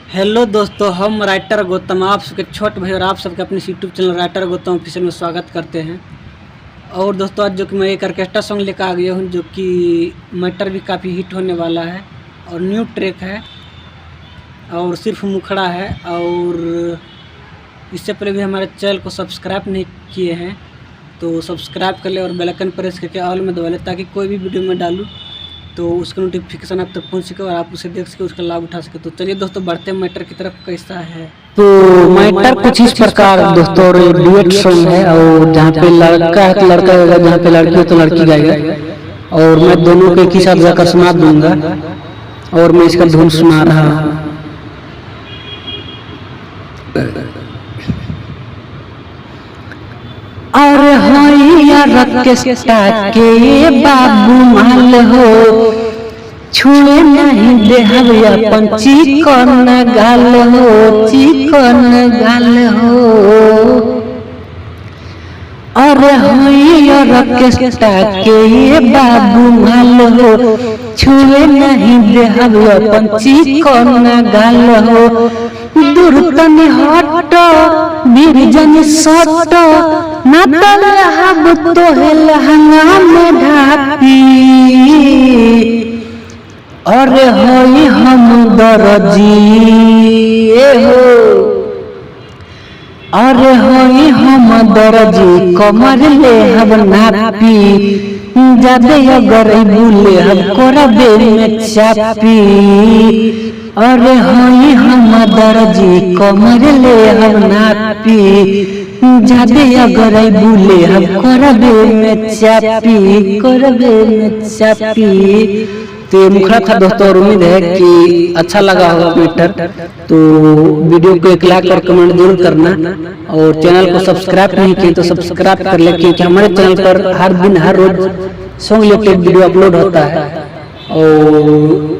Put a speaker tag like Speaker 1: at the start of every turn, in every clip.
Speaker 1: Hello दोस्तों, हम writer Gautam आप सबके छोटे भाई और आप सबके अपने YouTube channel writer Gautam official में स्वागत करते हैं। और दोस्तों आज जो कि मैं एक ऑर्केस्ट्रा सॉन्ग लेकर आ गया हूँ जो कि मैटर भी काफ़ी हिट होने वाला है और न्यू ट्रैक है और सिर्फ मुखड़ा है। और इससे पहले भी हमारे चैनल को सब्सक्राइब नहीं किए हैं तो सब्सक्राइब कर ले और बेल आइकन प्रेस करके ऑल में दबा ले ताकि कोई भी वीडियो में डालूँ तो उसका नोटिफिकेशन आप तक पहुंच सके और आप उसे देख सके, उसका लाभ उठा सके। तो चलिए दोस्तों बढ़ते हैं मैटर की तरफ। कैसा है
Speaker 2: तो मैटर कुछ इस प्रकार दोस्तों, और डुएट सॉन्ग है और जहाँ पे लड़का है तो लड़का गाएगा, जहाँ पे लड़की है तो लड़की गाएगा और मैं दोनों को एक ही साथ गाकर सुना दूंगा और मैं इसका धुन सुना रहा हूँ। और होइया रकेस्टा के बाबू माल हो, छुए नहीं देहब अपन चिकन गाल हो, चिकन गाल हो। और होइया रकेस्टा के बाबू माल हो, छुए नहीं देहब अपन चिकन गाल हो। दूर तनी हट बिरजन सट नातल हब तो लहंगा में ढापी। अरे होई हम दरजी हो, अरे होई हम दरजी कमर ले हब नापी। जादे अगर बुले हब करबे में चापी। अरे होई हम दरजी कमर ले हम नापी। जादे अगर बुले हम करबे में चापी, करबे में चापी। तो ये मुखड़ा था दोस्तों, और उम्मीद है कि अच्छा लगा होगा मैटर। तो वीडियो को एक लाइक और कमेंट जरूर करना और चैनल को सब्सक्राइब नहीं किए तो सब्सक्राइब कर ले, क्योंकि हमारे चैनल पर हर दिन हर रोज सॉन्ग रिलेटेड वीडियो अपलोड होता है और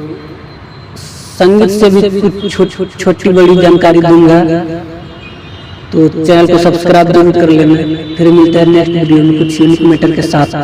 Speaker 2: संगीत से भी कुछ छोटी बड़ी जानकारी दूंगा। तो चैनल को सब्सक्राइब जरूर कर लेना। फिर मिलते हैं नेक्स्ट वीडियो में कुछ यूनिक मैटर के साथ।